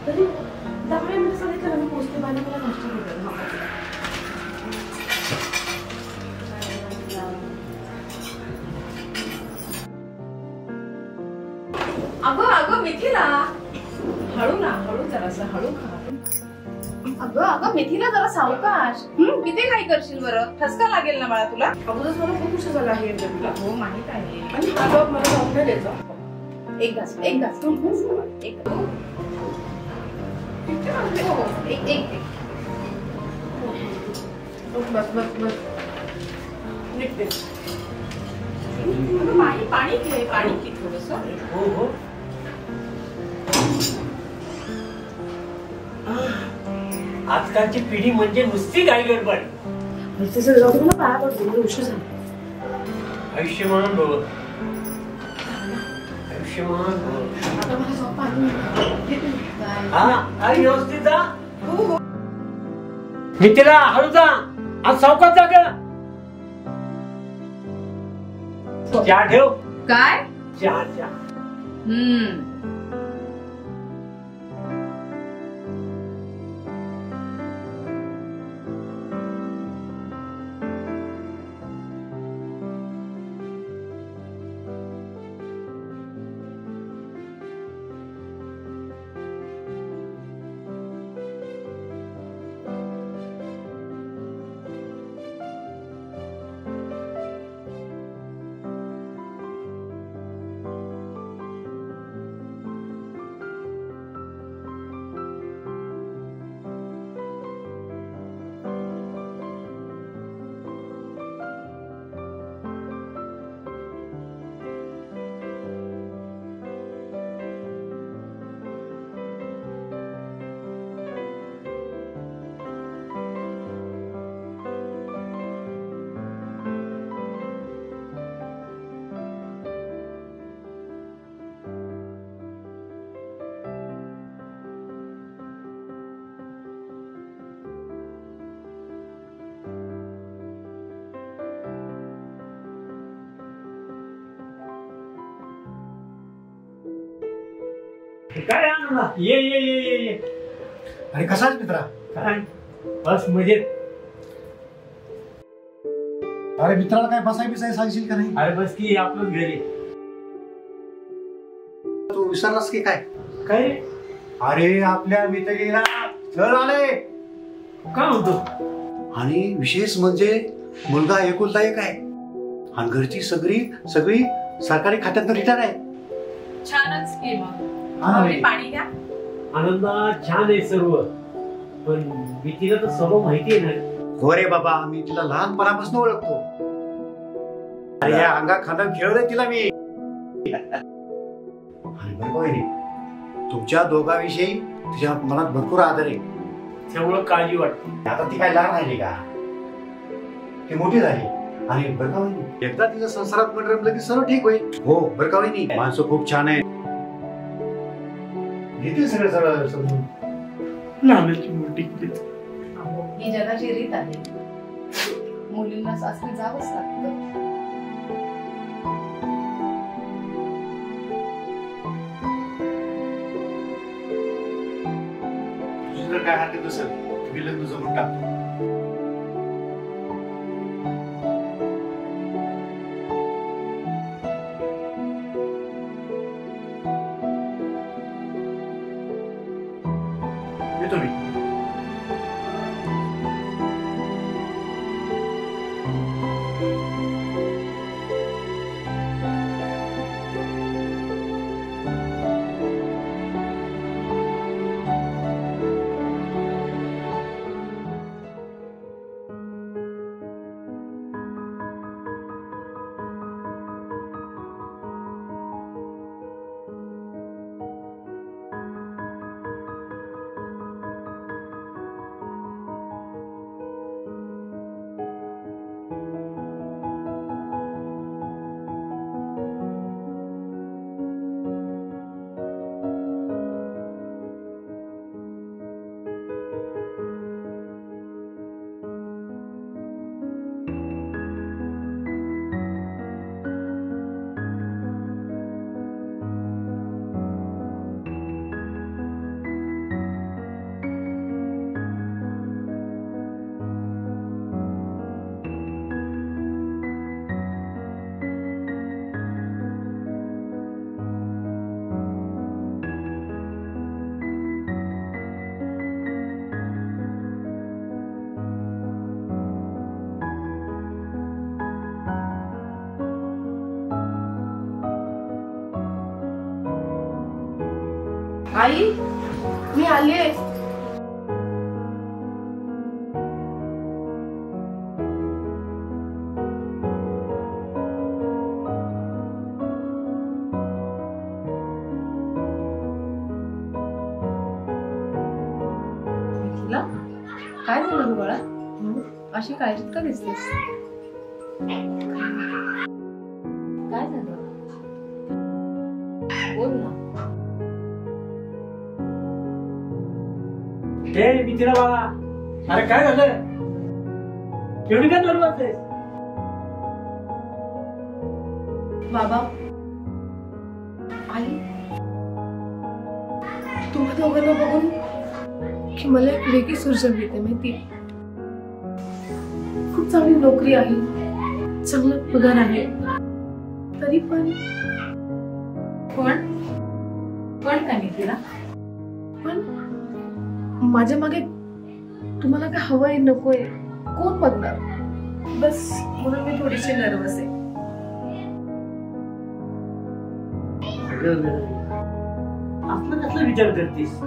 तरी 10 मिनिटं सांगितलं मी पोचते बाहेर मला नाश्ता केला. अगं अगं मिथिला, हळू ना, हळू जरासं हळू खा. अगं अगं मिथिला जरा सावकाश. किती काय करशील बरं, ठसका लागेल ना मला तुला. अगोदर मला खूप उशीर झाला आहे तुला. हो माहित आहे. आणि अगं मला जाऊन नाही द्यायचा. एक घास एक घास एक एक एक बस बस बस निघते. पाणी पाणी घे, पाणी घे थोडंसं. हो हो. आजकालची पिढी म्हणजे नुसती गाई गडबड. मला पाया पडतो, उशीर झाला. आयुष्यमान भव, आयुष्यमान भव. आता मला जाऊ पाणी. हा आई व्यवस्थित जा. हो हो. मिथिला हळू जा, आज सावकाश जा ग. चहा ठेव. काय चहा चहा. काय आणला? ये ये ये ये ये. अरे कसाच मित्रा? काय बस मजेत. अरे मित्राला काय बसाय बिसाय सांगशील का नाही? अरे बस की आपलं घरी. तू विसरलास की काय? काय रे? अरे आपल्या मित्रीला स्थळ आले. काय म्हणतो? आणि विशेष म्हणजे मुलगा एकुलता एक आहे आणि घरची सगळी सगळी सरकारी खात्यात रिटायर आहे. छानच की मग. पाणी घ्या. आनंदा छान आहे सर्व, पण भीतीला तर सर्व माहिती आहे ना. हो रे बाबा, मी तिला लहानपणापासून ओळखतो. अरे या अंगा खांदा खेळलोय तिला मी. आणि बरं होय, तुमच्या दोघांविषयी तुझ्या मनात भरपूर आदर आहे. त्यामुळं काळजी वाटते. आता ती काय लहान राहिली का, ती मोठी झाली. आणि बरं का वहिनी, एकदा तिच्या संसारात पण रमलं की सर्व ठीक होईल. हो बरं का वहिनी, माणसं खूप छान आहे. घेतील सगळं सगळं समजून. लहानाची मोठी ही जगाची रीत आहे. मुलींना सासरी जावंच लागतं. तुझी जर काय हरकत असेल तुम्ही लग्न जमून टाकतो. येतो मी. आई मी आले. मिथिला, काय झालं ग बाळा? अशी काळजीत का दिसतेस? काय झालं? बोल ना. हे मिथिला बाळा, अरे काय झालं? एवढी काय नर्वस आहेस? बाबा, आई, तुम्हा दोघांना बघून की मला एक वेगळीच ऊर्जा मिळते माहिती. खूप चांगली नोकरी आहे, चांगला पगार आहे, तरी पण काय मिथिला? पण माझ्या मागे तुम्हाला काय हवंय नकोय कोण बघणार? बस म्हणून मी थोडीशी नर्वस आहे. असलं कसला विचार करतीस?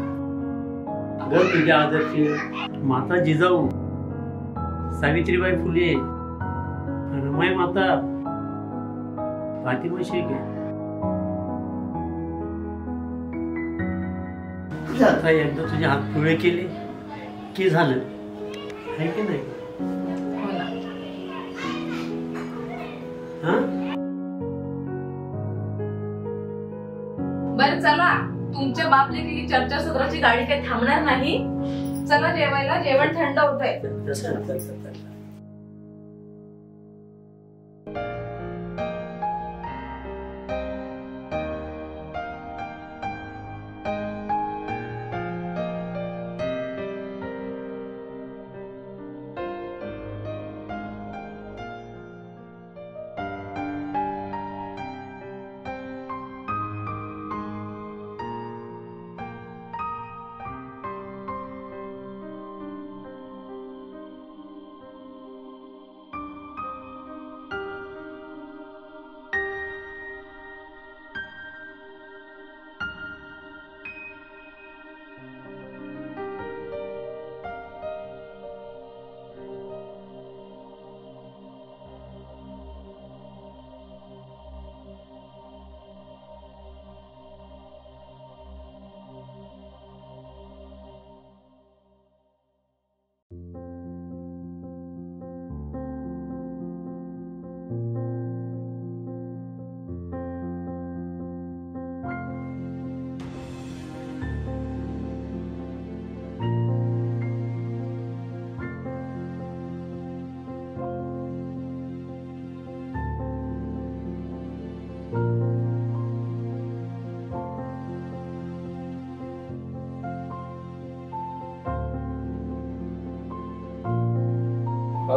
अगं तुझ्या आदर्श माता जिजाऊ सावित्रीबाई फुले, रमाई माता, फातिमा शेख आता एकदा तुझे हात पुळे केले की झालं, आहे की नाही? हो ना. हा बरं चला, तुमच्या बापलेकी चर्चा सत्राची गाडी काही थांबणार नाही. चला जेवायला, जेवण थंड होतंय.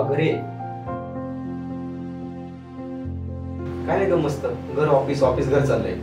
घरी काय नाही ग, मस्त घर ऑफिस ऑफिस घर चाललंय.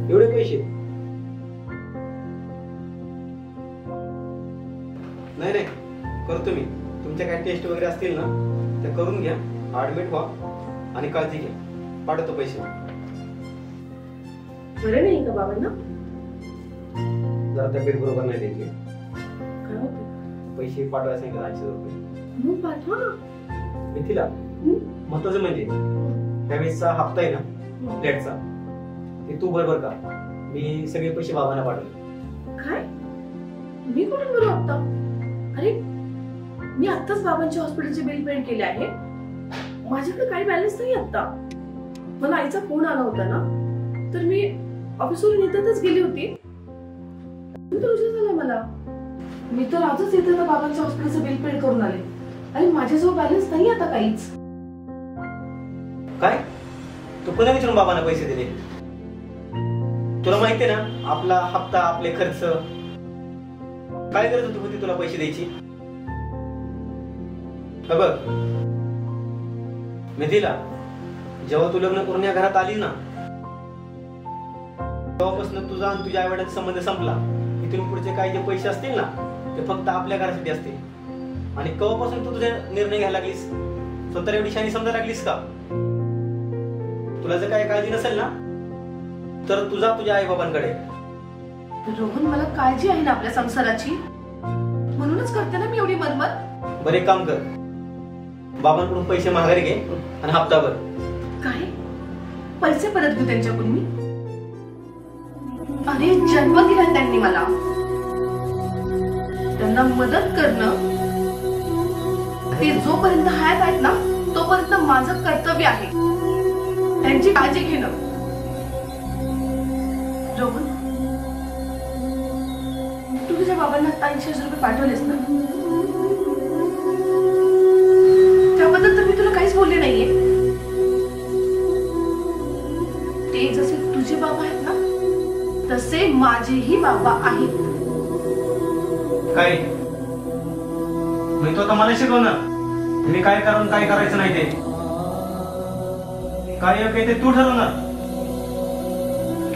एवढे पैसे नाही नाही करतो मी. तुमच्या काय टेस्ट वगैरे असतील ना त्या करून घ्या, ऍडमिट व्हा आणि काळजी घ्या. पाठवतो पैसे. बरं नाही का बाबांना? जरा तब्येत बरोबर नाही त्याची. काय होतं? पैसे पाठवायला सांगितलं 800 रुपये. मग पाठवा ना. मिथिला, महत्वाचं म्हणजे त्यावेळेसचा हप्ता आहे ना फ्लॅटचा, ते तू बरोबर का? मी सगळे पैसे बाबांना पाठवले. काय? मी कुठून बरं हप्ता? अरे मी आत्ताच बाबांच्या हॉस्पिटलचे बिल पेड केले आहे. माझ्याकडे काही बॅलन्स नाही आता. मला आईचा फोन आला होता ना, तर मी ऑफिसवरून येतातच गेली होती. तर उशीर झाला मला. मी तर आजच येते तर बाबांच्या हॉस्पिटलचं बिल पेड करून आले आणि माझ्याजवळ बॅलन्स नाही आता काहीच. काय? तू कोणा विचारून बाबांना पैसे दिले? तुला माहितीये ना आपला हप्ता, आपले खर्च. काय गरज होती तुला पैसे द्यायची? बघ मिथिला, जेव्हा तू लग्न करून या घरात आली ना, तेव्हापासून तुझा आणि तुझ्या आई वडिलांचा संबंध संपला. इथून पुढचे काही जे पैसे असतील ना, ते फक्त आपल्या घरासाठी असतील. आणि केव्हापासून तू तुझे निर्णय घ्यायला लागलीस? स्वतःला एवढी शानी समजायला लागलीस का? तुला जर काही काळजी नसेल ना, तर तुझा तुझ्या आई बाबांकडे. रोहन, मला काळजी आहे ना आपल्या संसाराची, म्हणूनच करते ना मी एवढी मरमर. बरं, एक काम कर, बाबांकडून पैसे माघारी घे आणि हप्ता भर. काय पैसे परत घेऊ त्यांच्याकडून मी? अरे जन्म दिला त्यांनी मला, त्यांना मदत करणं ते जोपर्यंत हयात आहेत ना तोपर्यंत माझं कर्तव्य आहे. त्यांची काळजी घेणं. रोहन, तू तुझ्या बाबांना 80,000 रुपये पाठवलेस ना, त्याबद्दल तर मी तुला काहीच बोलले नाहीये. ते जसे तुझे बाबा आहेत ना, तसे माझेही बाबा आहेत. काय मी तो आता मला शिकवणार मी काय करून काय करायचं नाही. ते काय योग्य ते तू ठरवणार.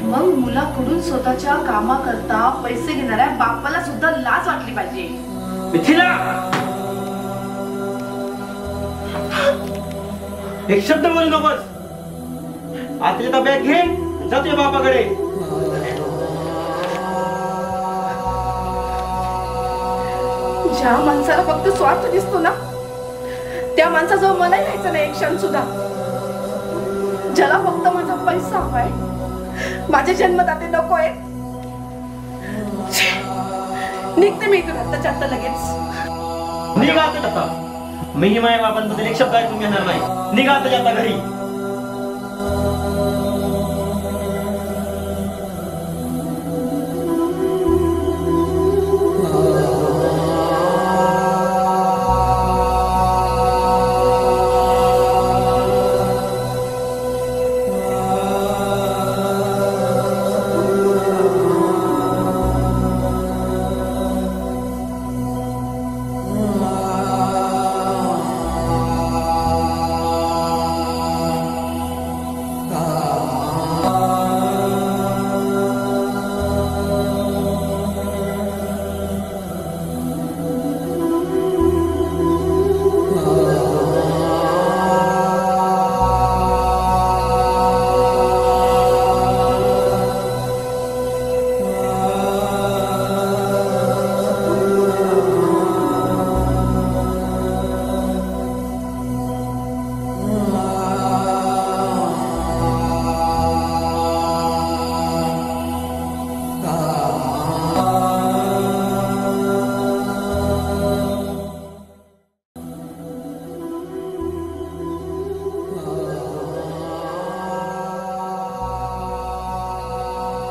मग मुलाकडून स्वतःच्या कामाकरता पैसे घेणाऱ्या बापाला सुद्धा लाज वाटली पाहिजे. मिथिला, एक शब्द बोलू नकोस. आतल्या बॅग घे, जातोय बापाकडे. ज्या माणसाला फक्त स्वार्थ दिसतो ना, त्या माणसाजवळ मलाही राहायचं नाही एक क्षण सुद्धा. ज्याला फक्त माझा पैसा हवाय, माझे जन्मदाते नकोय. निघते मी इथून आत्ताच्या आत्ता लगेच. निघा आता. मी माझ्या बाबांबद्दल एक शब्द ऐकून घेणार नाही. निघा आताच्या आता घरी.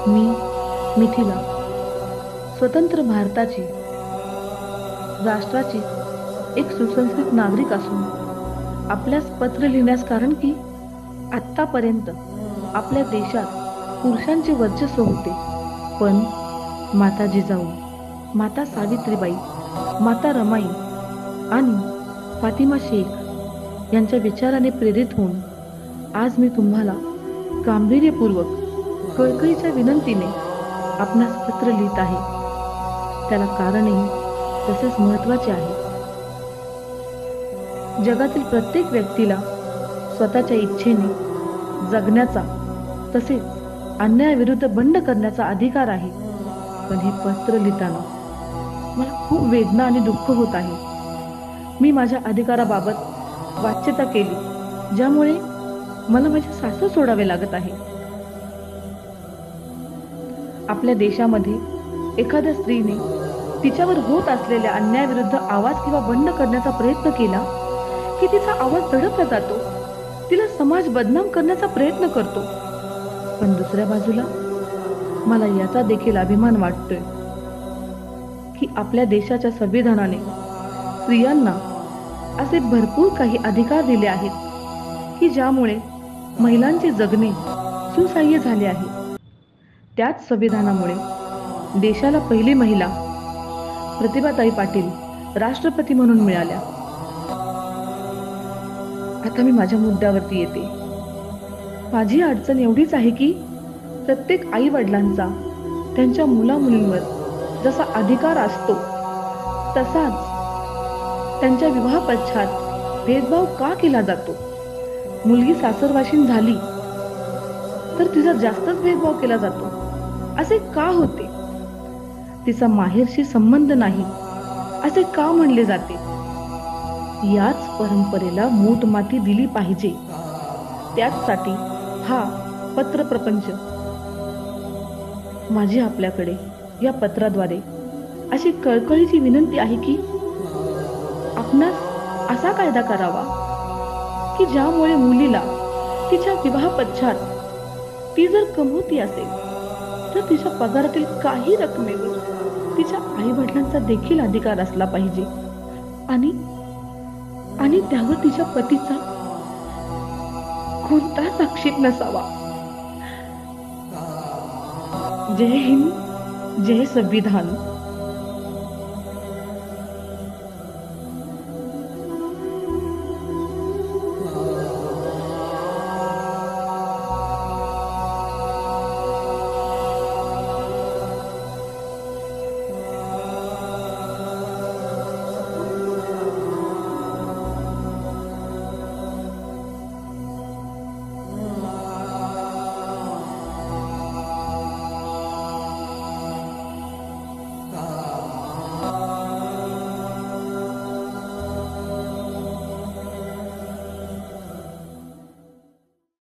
मी मिथिला स्वतंत्र भारताची राष्ट्राची एक सुसंस्कृत नागरिक असून आपल्यास पत्र लिहिण्यास कारण की आत्तापर्यंत आपल्या देशात पुरुषांचे वर्चस्व होते, पण माता जिजाऊ, माता सावित्रीबाई, माता रमाई आणि फातिमा शेख यांच्या विचाराने प्रेरित होऊन आज मी तुम्हाला गांभीर्यपूर्वक कळकळीच्या विनंतीने आपणास पत्र लिहित आहे. त्याला कारणही तसेच महत्त्वाचे आहे. जगातील प्रत्येक व्यक्तीला स्वतःच्या इच्छेने जगण्याचा तसेच अन्यायाविरुद्ध बंड करण्याचा अधिकार आहे. पण हे पत्र लिहिताना मला खूप वेदना आणि दुःख होत आहे. मी माझ्या अधिकाराबाबत वाच्यता केली, ज्यामुळे मला माझे सासर सोडावे लागत आहे. आपल्या देशामध्ये एखाद्या स्त्रीने तिच्यावर होत असलेल्या अन्यायाविरुद्ध आवाज किंवा बंड करण्याचा प्रयत्न केला की तिचा आवाज दडपला जातो, तिला समाज बदनाम करण्याचा प्रयत्न करतो. पण दुसऱ्या बाजूला मला याचा देखील अभिमान वाटतोय की आपल्या देशाच्या संविधानाने स्त्रियांना असे भरपूर काही अधिकार दिले आहेत की ज्यामुळे महिलांचे जगणे सुसह्य झाले आहे. त्याच संविधानामुळे देशाला पहिली महिला प्रतिभाताई पाटील राष्ट्रपती म्हणून मिळाल्या. आता मी माझ्या मुद्द्यावरती येते. माझी अडचण एवढीच आहे की प्रत्येक आई वडिलांचा त्यांच्या मुलामुलींवर जसा अधिकार असतो तसाच त्यांच्या विवाह पश्चात भेदभाव का केला जातो? मुलगी सासरवाशीन झाली तर तिचा जास्तच भेदभाव केला जातो. असे का होते? तिचा माहेरशी संबंध नाही असे का म्हणले जाते? याच परंपरेला मूठ माती दिली पाहिजे. त्याचसाठी हा पत्र प्रपंच. माझी आपल्याकडे या पत्राद्वारे अशी कळकळीची विनंती आहे की आपणास असा कायदा करावा की ज्यामुळे मुलीला तिच्या विवाह पश्चात ती जर कमवती असेल तर तिच्या पगारातील काही रकमेवर तिच्या आई वडिलांचा देखील अधिकार असला पाहिजे आणि त्यावर तिच्या पतीचा कोणताच आक्षेप नसावा. जय हिंद, जय संविधान.